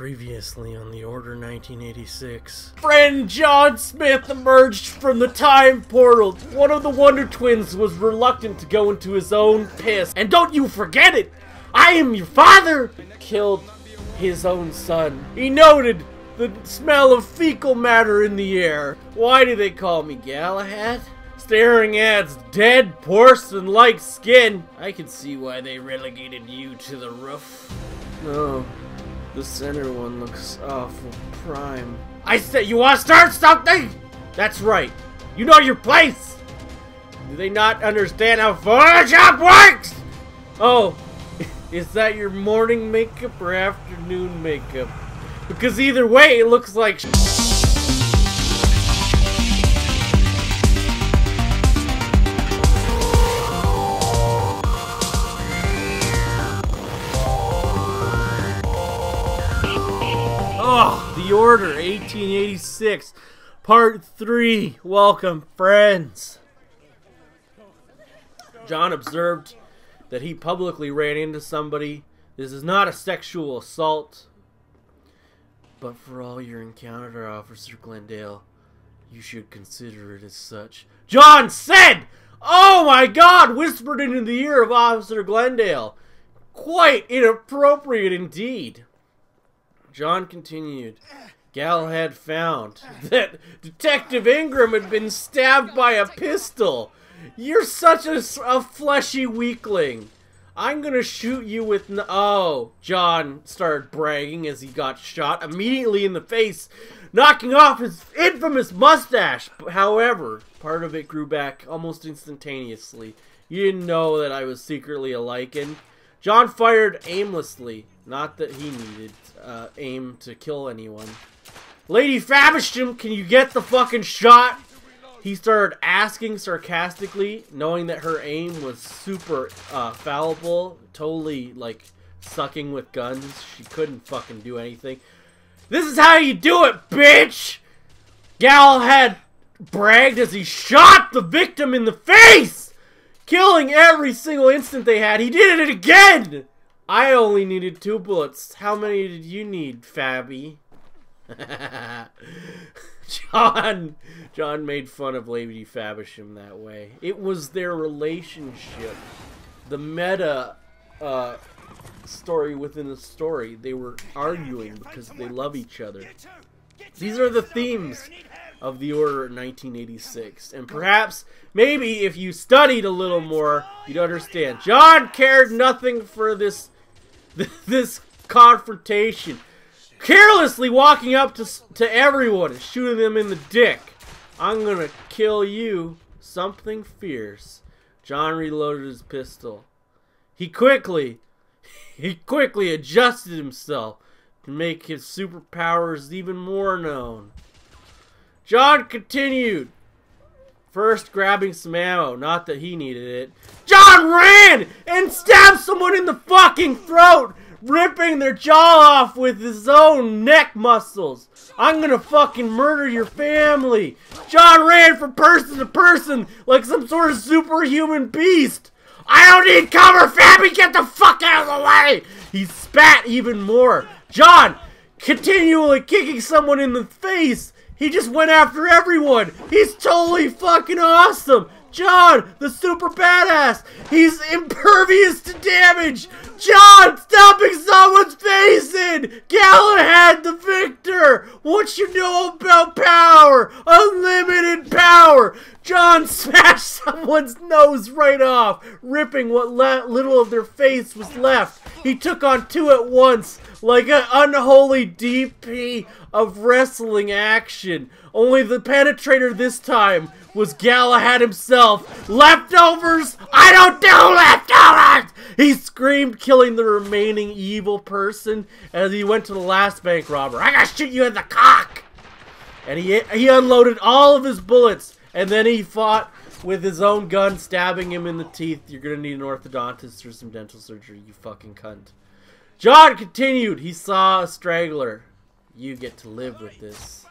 Previously on the Order 1986. Friend John Smith emerged from the time portal. One of the Wonder Twins was reluctant to go into his own piss. And don't you forget it! I am your father! He killed his own son. He noted the smell of fecal matter in the air. Why do they call me Galahad? Staring at its dead porcelain-like skin. I can see why they relegated you to the roof. No. The center one looks awful prime. I said, you want to start something? That's right. You know your place. Do they not understand how Photoshop works? Oh, is that your morning makeup or afternoon makeup? Because either way, it looks like The Order 1886 Part 3. Welcome, friends. John observed that he publicly ran into somebody. This is not a sexual assault, but for all your encounter, Officer Glendale, you should consider it as such. John said! Oh my God! Whispered into the ear of Officer Glendale. Quite inappropriate indeed. John continued. Galahad found that Detective Ingram had been stabbed by a pistol. You're such a fleshy weakling. I'm gonna shoot you with Oh, John started bragging as he got shot immediately in the face, knocking off his infamous mustache. However, part of it grew back almost instantaneously. You didn't know that I was secretly a lichen. John fired aimlessly. Not that he needed aim to kill anyone. Lady Faversham, can you get the fucking shot? He started asking sarcastically, knowing that her aim was super fallible. Totally, like, sucking with guns. She couldn't fucking do anything. This is how you do it, bitch! Galahad bragged as he shot the victim in the face! Killing every single instant they had. He did it again! I only needed 2 bullets. How many did you need, Fabby? John made fun of Lady Faversham that way. It was their relationship. The meta story within the story. They were arguing because they love each other. These are the themes of the Order 1986. And perhaps, maybe if you studied a little more, you'd understand. John cared nothing for this confrontation. Carelessly walking up to everyone and shooting them in the dick. I'm gonna kill you. Something fierce. John reloaded his pistol. He quickly adjusted himself to make his superpowers even more known. John continued. First grabbing some ammo, not that he needed it. John ran and stabbed someone in the fucking throat, ripping their jaw off with his own neck muscles. I'm gonna fucking murder your family. John ran from person to person like some sort of superhuman beast. I don't need cover, Fabby, get the fuck out of the way. He spat even more. John, continually kicking someone in the face. He just went after everyone. He's totally fucking awesome. John, the super badass. He's impervious to damage. John, stomping someone's face in. Galahad, the victor. What you know about power? Unlimited power. John smashed someone's nose right off, ripping what little of their face was left. He took on 2 at once, like an unholy DP of wrestling action. Only the penetrator this time was Galahad himself. Leftovers? I don't do leftovers! He screamed, killing the remaining evil person as he went to the last bank robber. I gotta shoot you in the cock! And he unloaded all of his bullets, and then he fought with his own gun, stabbing him in the teeth. You're gonna need an orthodontist or some dental surgery, you fucking cunt. John continued. He saw a straggler. You get to live with this.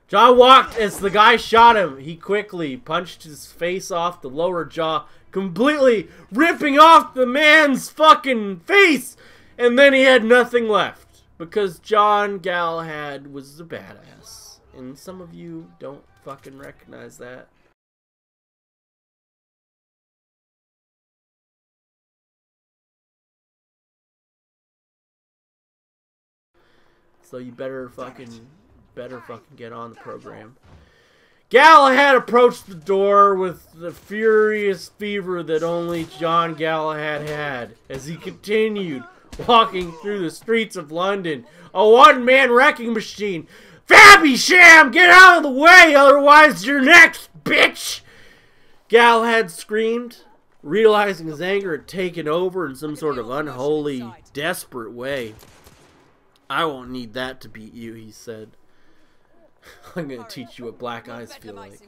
John walked as the guy shot him. He quickly punched his face off the lower jaw, completely ripping off the man's fucking face, and then he had nothing left. because John Galahad was a badass. And some of you don't fucking recognize that. So you better fucking get on the program. Galahad approached the door with the furious fever that only John Galahad had as he continued walking through the streets of London. A one-man wrecking machine. Fabysham, get out of the way, otherwise you're next, bitch! Galahad screamed, realizing his anger had taken over in some sort of unholy, desperate way. I won't need that to beat you, he said. I'm going to teach you what black eyes feel like.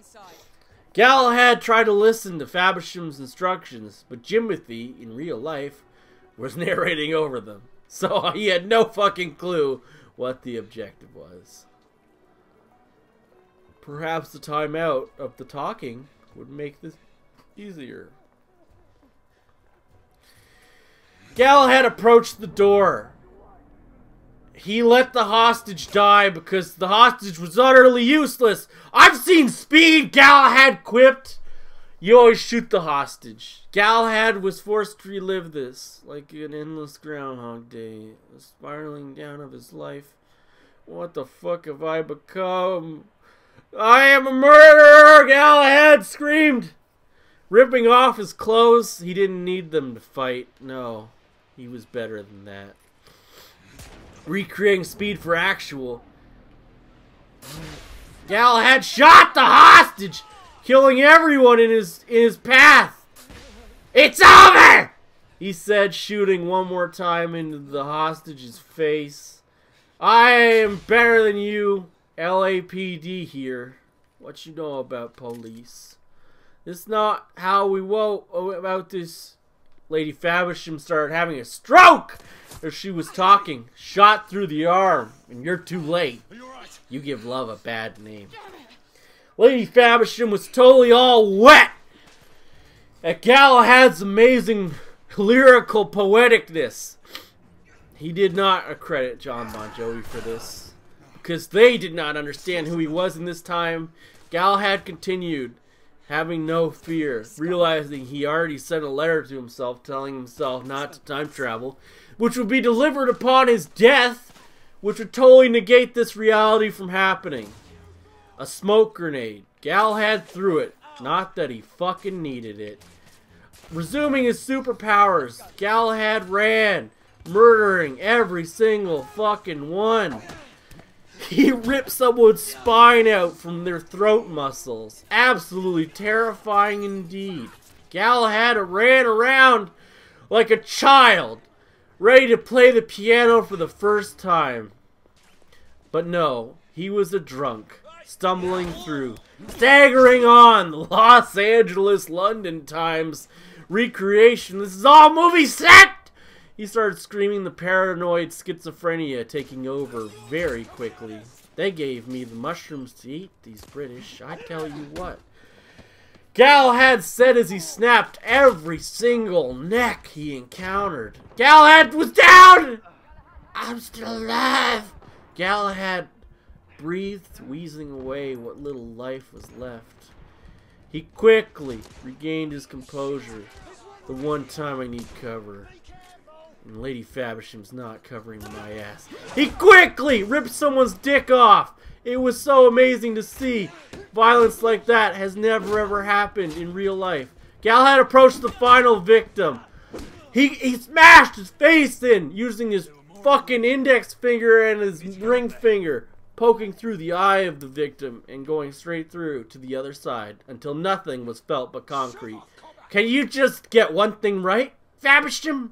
Galahad tried to listen to Fabyrsham's instructions, but Jimbothy, in real life, was narrating over them. So he had no fucking clue what the objective was. Perhaps the time out of the talking would make this easier. Galahad approached the door. He let the hostage die because the hostage was utterly useless. I've seen speed, Galahad quipped. You always shoot the hostage. Galahad was forced to relive this, like an endless Groundhog Day, a spiraling down of his life. What the fuck have I become? I am a murderer, Galahad screamed. Ripping off his clothes, he didn't need them to fight. No, he was better than that. Recreating speed for actual. Galahad shot the hostage, killing everyone in his path. It's over, he said, shooting one more time into the hostage's face. I am better than you. LAPD here. What you know about police? It's not how we woke about this. Lady Fabysham started having a stroke as she was talking. Shot through the arm, and you're too late. You give love a bad name. Lady Fabysham was totally all wet at Galahad's amazing lyrical poeticness. He did not accredit John Bon Jovi for this, because they did not understand who he was in this time. Galahad continued, having no fear, realizing he already sent a letter to himself telling himself not to time travel, which would be delivered upon his death, which would totally negate this reality from happening. A smoke grenade. Galahad threw it. Not that he fucking needed it. Resuming his superpowers, Galahad ran, murdering every single fucking one. He ripped someone's spine out from their throat muscles. Absolutely terrifying indeed. Galahad ran around like a child, ready to play the piano for the first time. But no, he was a drunk, stumbling through, staggering on the Los Angeles, London Times recreation. This is all movie set! He started screaming, the paranoid schizophrenia taking over very quickly. They gave me the mushrooms to eat, these British, I tell you what. Galahad said as he snapped every single neck he encountered. Galahad was down! I'm still alive! Galahad breathed, wheezing away what little life was left. He quickly regained his composure. The one time I need cover. And Lady Fabyrsham's not covering my ass. He quickly ripped someone's dick off. It was so amazing to see. Violence like that has never ever happened in real life. Galahad approached the final victim. He smashed his face in using his fucking index finger and his ring finger, poking through the eye of the victim and going straight through to the other side until nothing was felt but concrete. Can you just get one thing right, Fabysham?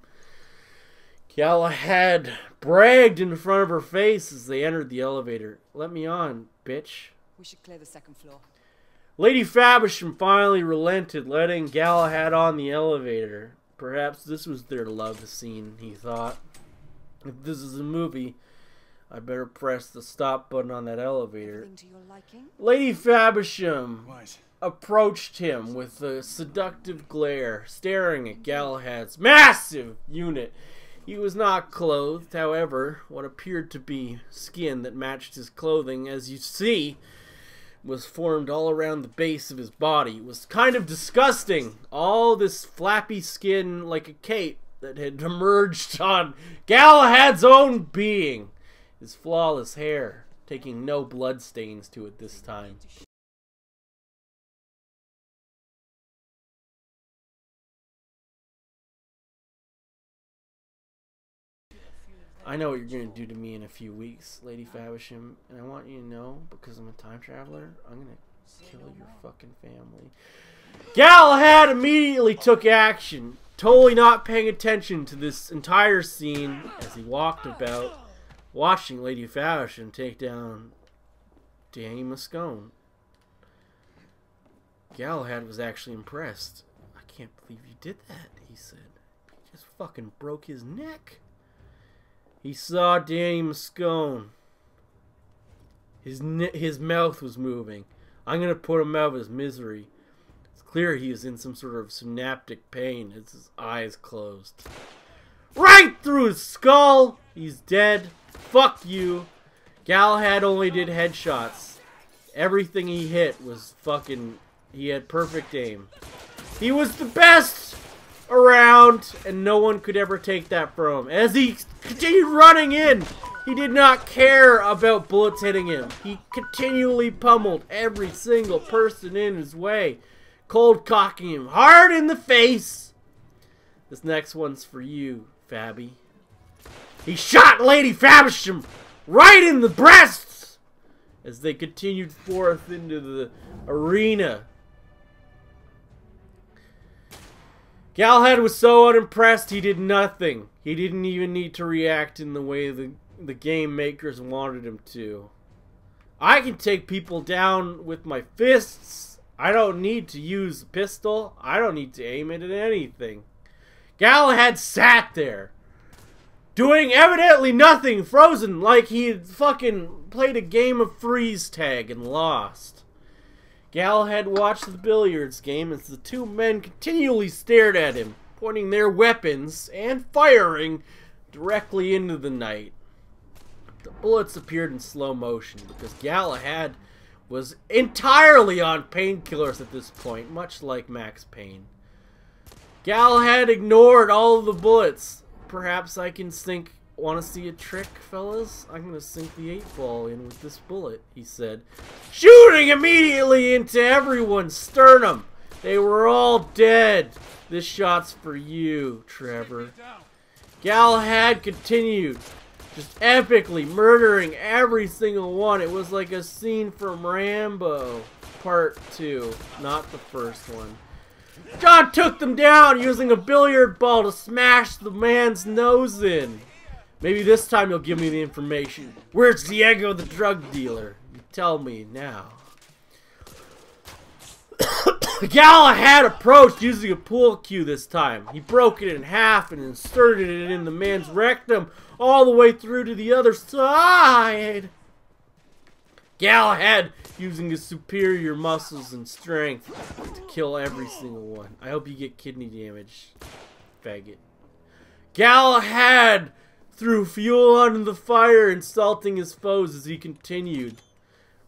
Galahad bragged in front of her face as they entered the elevator. Let me on, bitch. We should clear the second floor. Lady Fabysham finally relented, letting Galahad on the elevator. Perhaps this was their love scene, he thought. If this is a movie, I better press the stop button on that elevator. To your liking? Lady Fabysham approached him with a seductive glare, staring at Galahad's massive unit. He was not clothed, however, what appeared to be skin that matched his clothing, as you see, was formed all around the base of his body. It was kind of disgusting. All this flappy skin like a cape that had emerged on Galahad's own being. His flawless hair, taking no blood stains to it this time. I know what you're going to do to me in a few weeks, Lady Faversham, and I want you to know, because I'm a time traveler, I'm going to kill your fucking family. Galahad immediately took action, totally not paying attention to this entire scene as he walked about, watching Lady Faversham take down Danny Moscone. Galahad was actually impressed. I can't believe you did that, he said. You just fucking broke his neck. He saw Danny Moscone. His mouth was moving. I'm going to put him out of his misery. It's clear he is in some sort of synaptic pain as his eyes closed. Right through his skull! He's dead. Fuck you. Galahad only did headshots. Everything he hit was fucking... He had perfect aim. He was the best around, and no one could ever take that from him. As he continued running in, he did not care about bullets hitting him. He continually pummeled every single person in his way, cold cocking him hard in the face. This next one's for you, Fabby. He shot Lady Faversham right in the breast as they continued forth into the arena. Galahad was so unimpressed he did nothing. He didn't even need to react in the way the game makers wanted him to. I can take people down with my fists. I don't need to use a pistol. I don't need to aim it at anything. Galahad sat there, doing evidently nothing, frozen, like he had fucking played a game of freeze tag and lost. Galahad watched the billiards game as the two men continually stared at him, pointing their weapons and firing directly into the night. The bullets appeared in slow motion because Galahad was entirely on painkillers at this point, much like Max Payne. Galahad ignored all of the bullets. Perhaps I can sink... Want to see a trick, fellas? I'm going to sink the 8-ball in with this bullet, he said, shooting immediately into everyone's sternum. They were all dead. This shot's for you, Trevor. Galahad continued, just epically murdering every single one. It was like a scene from Rambo Part 2, not the first one. John took them down using a billiard ball to smash the man's nose in. Maybe this time you'll give me the information. Where's Diego the drug dealer? You tell me now. Galahad approached using a pool cue this time. He broke it in half and inserted it in the man's rectum all the way through to the other side. Galahad using his superior muscles and strength to kill every single one. I hope you get kidney damage, faggot. Galahad threw fuel on the fire, insulting his foes as he continued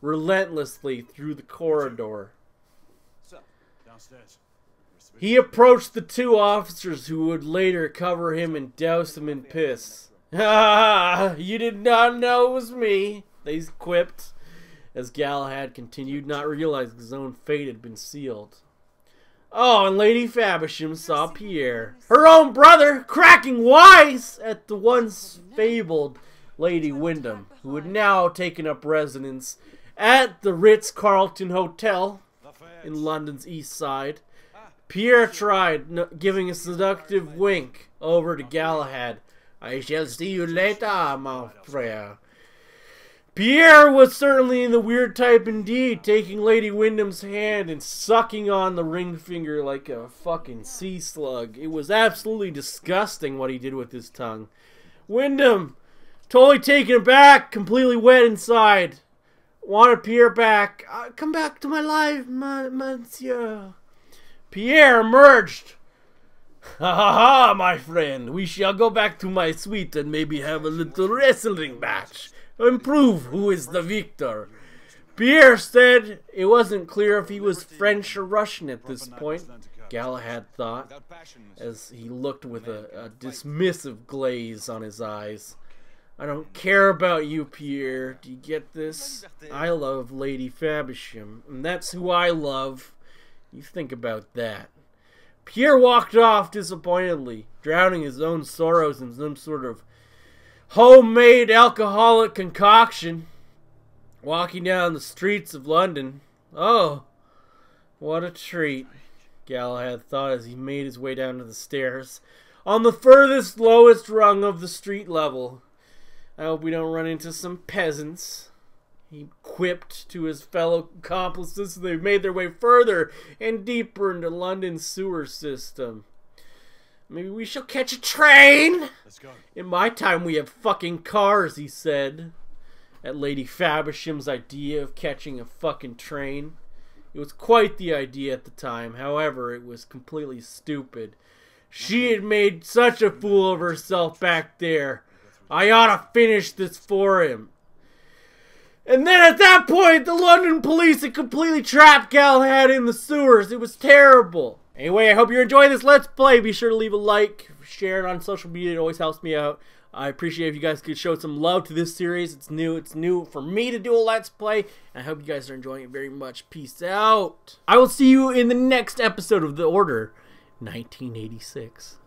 relentlessly through the corridor. He approached the two officers who would later cover him and douse him in piss. "Ah, you did not know it was me," they quipped, as Galahad continued, not realizing his own fate had been sealed. Oh, and Lady Faversham saw Pierre, her own brother, cracking wise at the once fabled Lady Wyndham, who had now taken up residence at the Ritz-Carlton Hotel in London's East Side. Pierre tried, giving a seductive wink over to Galahad. "I shall see you later, mon frère." Pierre was certainly the weird type indeed, taking Lady Wyndham's hand and sucking on the ring finger like a fucking sea slug. It was absolutely disgusting what he did with his tongue. Wyndham, totally taken aback, completely wet inside, wanted Pierre back. "Come back to my life, monsieur." Pierre emerged Ha ha ha, my friend. We shall go back to my suite and maybe have a little wrestling match and prove who is the victor. Pierre said it wasn't clear if he was French or Russian at this point, Galahad thought, as he looked with a dismissive glaze on his eyes. I don't care about you, Pierre. Do you get this? I love Lady Faversham, and that's who I love. You think about that. Pierre walked off disappointedly, drowning his own sorrows in some sort of homemade alcoholic concoction. Walking down the streets of London. Oh, what a treat, Galahad thought as he made his way down to the stairs, on the furthest lowest rung of the street level. I hope we don't run into some peasants, he quipped to his fellow accomplices as they made their way further and deeper into London's sewer system. Maybe we shall catch a train? Let's go. In my time we have fucking cars, he said, at Lady Faversham's idea of catching a fucking train. It was quite the idea at the time, however, it was completely stupid. She had made such a fool of herself back there. I ought to finish this for him. And then at that point, the London police had completely trapped Galahad in the sewers. It was terrible. Anyway, I hope you're enjoying this Let's Play. Be sure to leave a like, share it on social media. It always helps me out. I appreciate if you guys could show some love to this series. It's new for me to do a Let's Play. And I hope you guys are enjoying it very much. Peace out. I will see you in the next episode of The Order 1986.